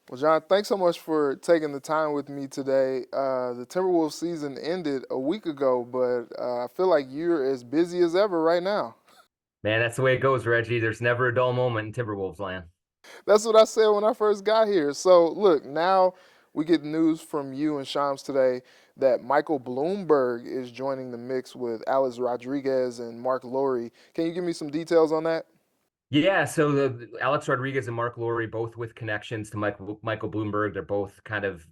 Well, John, thanks so much for taking the time with me today. The Timberwolves season ended a week ago, but I feel like you're as busy as ever right now. Man, that's the way it goes, Reggie. There's never a dull moment in Timberwolves land. That's what I said when I first got here. So, look, now we get news from you and Shams today that Michael Bloomberg is joining the mix with Alex Rodriguez and Mark Lowry. Can you give me some details on that? Yeah, so the Alex Rodriguez and Mark Lowry, both with connections to Michael Bloomberg, they're both kind of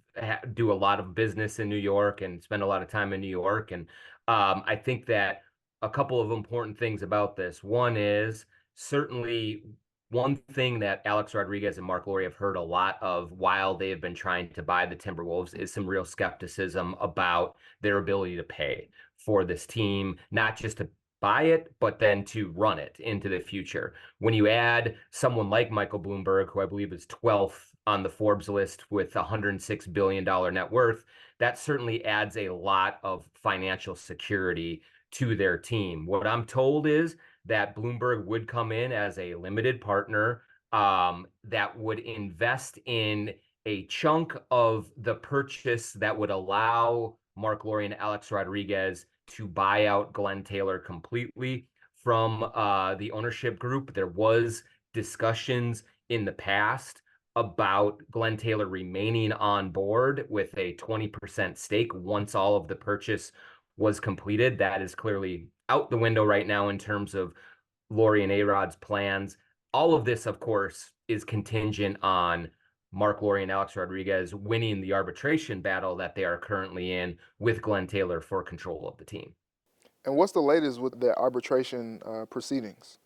do a lot of business in New York and spend a lot of time in New York. And I think that a couple of important things about this. One is certainly one thing that Alex Rodriguez and Mark Lowry have heard a lot of while they have been trying to buy the Timberwolves is some real skepticism about their ability to pay for this team, not just to buy it, but then to run it into the future. When you add someone like Michael Bloomberg, who I believe is 12th on the Forbes list with $106 billion net worth, that certainly adds a lot of financial security to their team. What I'm told is that Bloomberg would come in as a limited partner that would invest in a chunk of the purchase that would allow Mark Lowry and Alex Rodriguez to buy out Glenn Taylor completely from the ownership group. There was discussions in the past about Glenn Taylor remaining on board with a 20% stake once all of the purchase was completed. That is clearly out the window right now in terms of Lori and A-Rod's plans. All of this, of course, is contingent on Mark Lowry and Alex Rodriguez winning the arbitration battle that they are currently in with Glenn Taylor for control of the team. And what's the latest with the arbitration proceedings?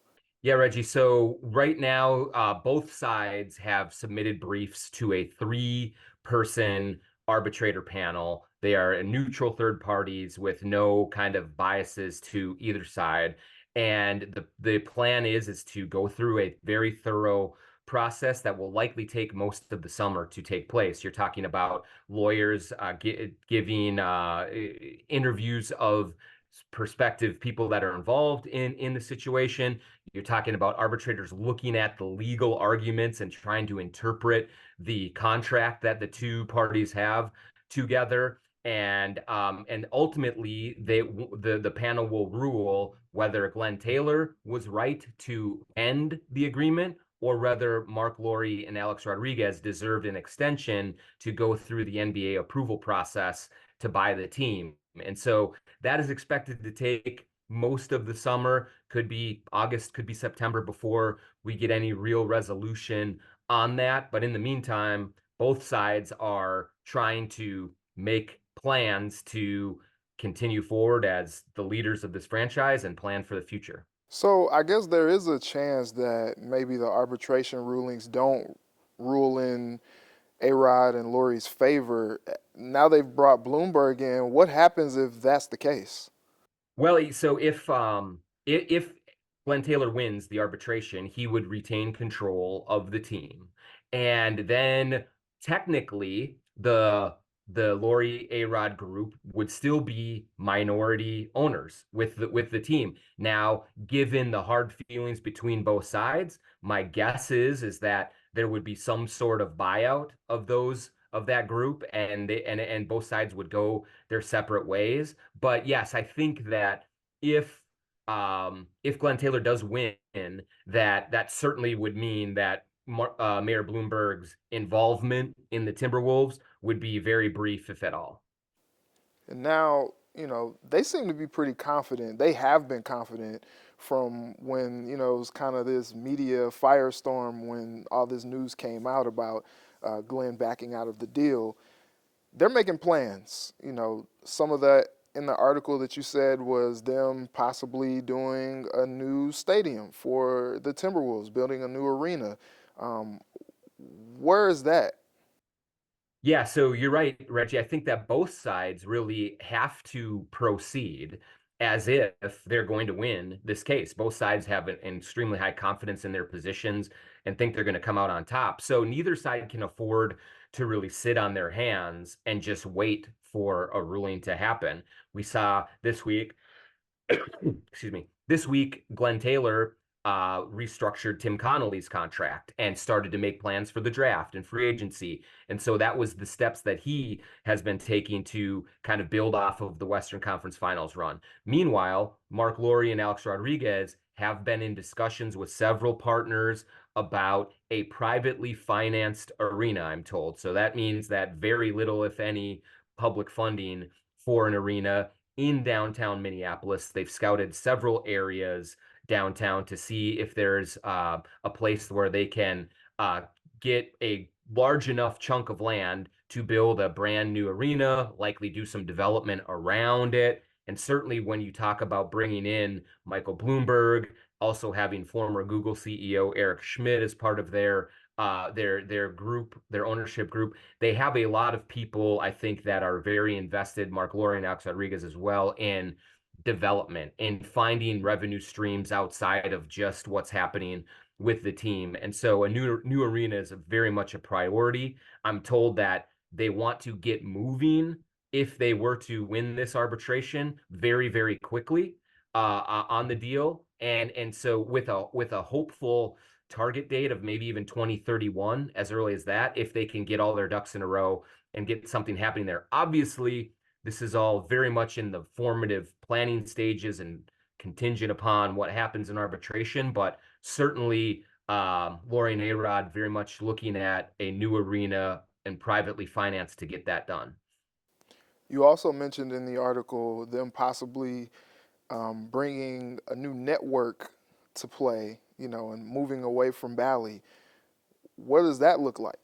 Yeah, Reggie. So right now, both sides have submitted briefs to a three-person arbitrator panel. They are neutral third parties with no kind of biases to either side. And the plan is to go through a very thorough process that will likely take most of the summer to take place. You're talking about lawyers giving interviews of prospective people that are involved in the situation. You're talking about arbitrators looking at the legal arguments and trying to interpret the contract that the two parties have together. And ultimately, the panel will rule whether Glenn Taylor was right to end the agreement or whether Mark Lowry and Alex Rodriguez deserved an extension to go through the NBA approval process to buy the team. And so that is expected to take most of the summer, could be August, could be September before we get any real resolution on that. But in the meantime, both sides are trying to make plans to continue forward as the leaders of this franchise and plan for the future. So I guess there is a chance that maybe the arbitration rulings don't rule in A-Rod and Lori's favor. Now they've brought Bloomberg in. What happens if that's the case? Well, so if Glenn Taylor wins the arbitration, he would retain control of the team. And then technically the Lori A-Rod group would still be minority owners with the team. Now, given the hard feelings between both sides, my guess is that there would be some sort of buyout of those of that group and both sides would go their separate ways. But yes, I think that if if Glenn Taylor does win, that certainly would mean that Mayor Bloomberg's involvement in the Timberwolves would be very brief, if at all. And now, they seem to be pretty confident. They have been confident from when, it was kind of this media firestorm when all this news came out about Glenn backing out of the deal. They're making plans. Some of that in the article that you said was them possibly doing a new stadium for the Timberwolves, building a new arena. Um, where is that? Yeah, so you're right, Reggie. I think that both sides really have to proceed as if they're going to win this case. Both sides have an extremely high confidence in their positions and think they're going to come out on top. So neither side can afford to really sit on their hands and just wait for a ruling to happen. We saw this week, excuse me, this week, Glenn Taylor restructured Tim Connolly's contract and started to make plans for the draft and free agency. And so that was the steps that he has been taking to kind of build off of the Western Conference Finals run. Meanwhile, Mark Lowry and Alex Rodriguez have been in discussions with several partners about a privately financed arena, I'm told. So that means that very little, if any, public funding for an arena in downtown Minneapolis. They've scouted several areas downtown to see if there's a place where they can get a large enough chunk of land to build a brand new arena, likely do some development around it. And certainly when you talk about bringing in Michael Bloomberg, also having former Google CEO Eric Schmidt as part of their group, their ownership group, they have a lot of people, I think, that are very invested, Mark Lowry and Alex Rodriguez as well, in development and finding revenue streams outside of just what's happening with the team. And so a new arena is very much a priority. I'm told that they want to get moving if they were to win this arbitration very, very quickly on the deal. And so with a hopeful target date of maybe even 2031, as early as that, if they can get all their ducks in a row and get something happening there. Obviously, this is all very much in the formative planning stages and contingent upon what happens in arbitration, but certainly Lori and A-Rod very much looking at a new arena and privately financed to get that done. You also mentioned in the article them possibly bringing a new network to play, and moving away from Bally. What does that look like?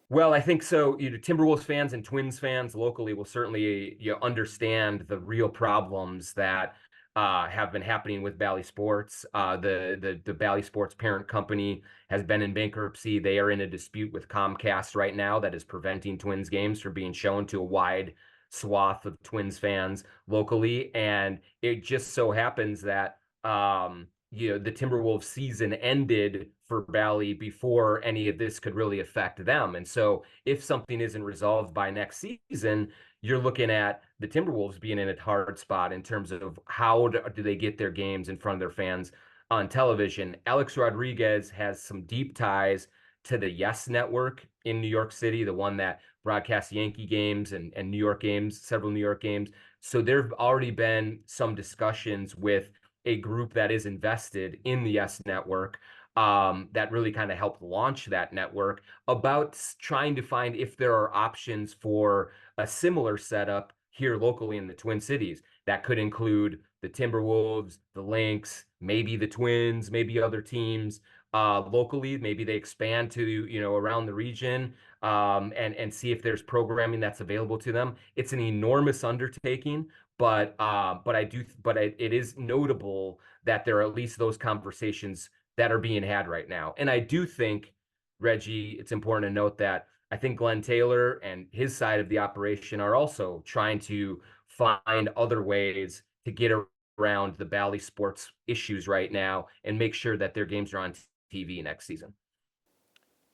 Well, I think so. Timberwolves fans and Twins fans locally will certainly understand the real problems that have been happening with Bally Sports. The Bally Sports parent company has been in bankruptcy. They are in a dispute with Comcast right now that is preventing Twins games from being shown to a wide swath of Twins fans locally. And it just so happens that the Timberwolves season ended for Bally before any of this could really affect them. And so if something isn't resolved by next season, you're looking at the Timberwolves being in a hard spot in terms of how do they get their games in front of their fans on television. Alex Rodriguez has some deep ties to the Yes Network in New York City, the one that broadcasts Yankee games and New York games, several New York games. So there have already been some discussions with a group that is invested in the Yes Network that really kind of helped launch that network about trying to find if there are options for a similar setup here locally in the Twin Cities. That could include the Timberwolves, the Lynx, maybe the Twins, maybe other teams locally. Maybe they expand to, around the region and see if there's programming that's available to them. It's an enormous undertaking, but it is notable that there are at least those conversations that are being had right now. And I do think, Reggie, it's important to note that I think Glenn Taylor and his side of the operation are also trying to find other ways to get around the Bally Sports issues right now and make sure that their games are on TV next season.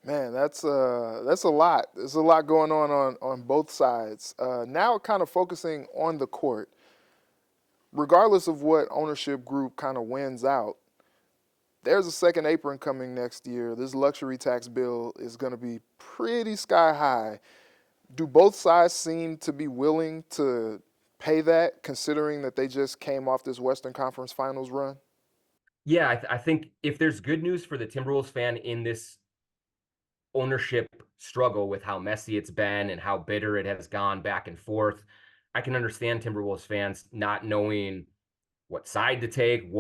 Man, that's a lot. There's a lot going on both sides. Now, kind of focusing on the court, regardless of what ownership group kind of wins out, there's a second apron coming next year. This luxury tax bill is going to be pretty sky high. Do both sides seem to be willing to pay that, considering that they just came off this Western Conference Finals run? Yeah, I think if there's good news for the Timberwolves fan in this ownership struggle with how messy it's been and how bitter it has gone back and forth, I can understand Timberwolves fans not knowing what side to take,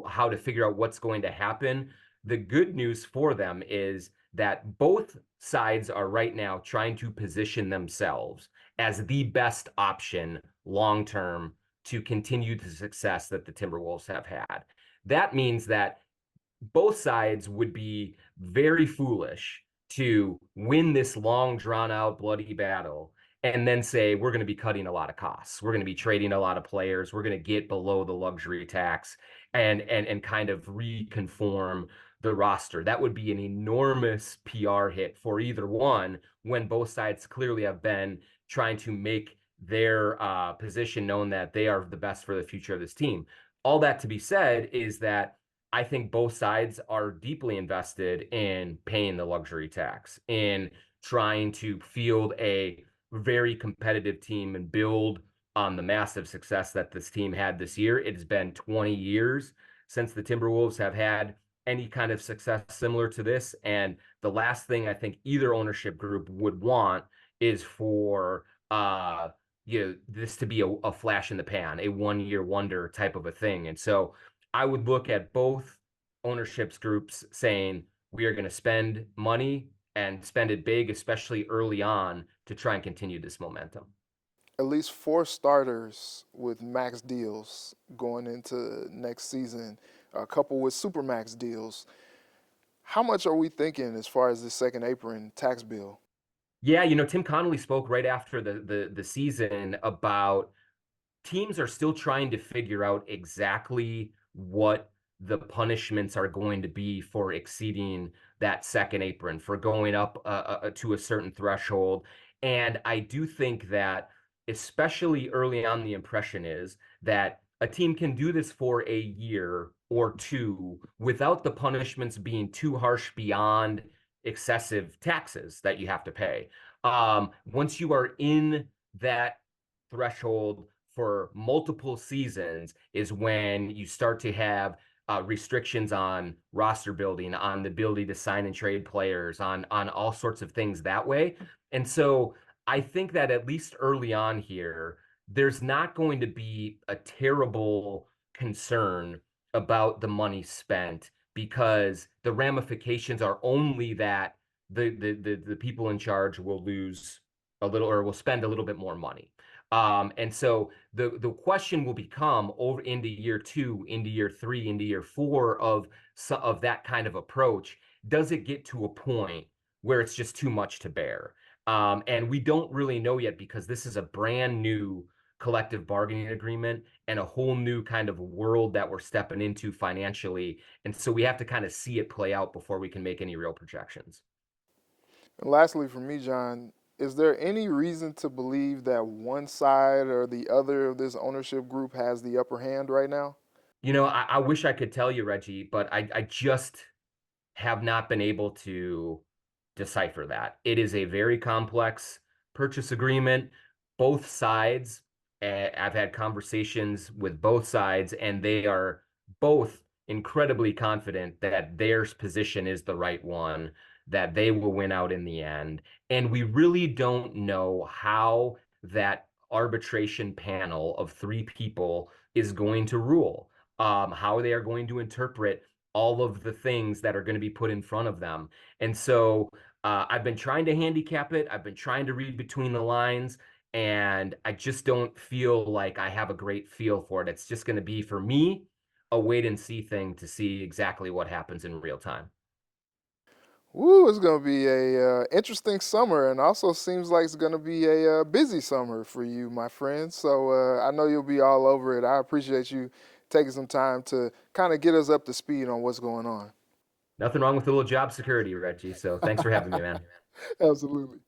how to figure out what's going to happen. The good news for them is that both sides are right now trying to position themselves as the best option long term to continue the success that the Timberwolves have had. That means that both sides would be very foolish to win this long drawn out bloody battle and then say we're going to be cutting a lot of costs, we're going to be trading a lot of players, we're going to get below the luxury tax and kind of reconform the roster. That would be an enormous PR hit for either one, when both sides clearly have been trying to make their position known that they are the best for the future of this team. All that to be said is that I think both sides are deeply invested in paying the luxury tax, in trying to field a very competitive team and build on the massive success that this team had this year. It has been 20 years since the Timberwolves have had any kind of success similar to this. And the last thing I think either ownership group would want is for this to be a flash in the pan, a 1 year wonder type of a thing. And so I would look at both ownerships groups saying we are going to spend money and spend it big, especially early on, to try and continue this momentum. At least four starters with max deals going into next season, a couple with super max deals. How much are we thinking as far as the second apron tax bill? Yeah, Tim Connolly spoke right after the season about teams are still trying to figure out exactly what the punishments are going to be for exceeding that second apron, for going up to a certain threshold. And I do think that, especially early on, the impression is that a team can do this for a year or two without the punishments being too harsh beyond excessive taxes that you have to pay. Once you are in that threshold for multiple seasons is when you start to have restrictions on roster building, on the ability to sign and trade players, on all sorts of things that way. And so I think that at least early on here, there's not going to be a terrible concern about the money spent because the ramifications are only that the people in charge will lose a little or will spend a little bit more money. And so the question will become over into year two, into year three, into year four of that kind of approach. Does it get to a point where it's just too much to bear? And we don't really know yet because this is a brand new collective bargaining agreement and a whole new kind of world that we're stepping into financially. And so we have to kind of see it play out before we can make any real projections. And lastly, for me, John, is there any reason to believe that one side or the other of this ownership group has the upper hand right now? I wish I could tell you, Reggie, but I just have not been able to decipher that. It is a very complex purchase agreement. Both sides, I've had conversations with both sides, and they are both incredibly confident that their position is the right one, that they will win out in the end. And we really don't know how that arbitration panel of three people is going to rule, how they are going to interpret all of the things that are going to be put in front of them. And so I've been trying to handicap it. I've been trying to read between the lines, and I just don't feel like I have a great feel for it. It's just going to be, for me, a wait and see thing to see exactly what happens in real time. Woo, it's going to be a interesting summer, and also seems like it's going to be a busy summer for you, my friend. So I know you'll be all over it. I appreciate you taking some time to kind of get us up to speed on what's going on. Nothing wrong with a little job security, Reggie. So thanks for having me, man. Absolutely.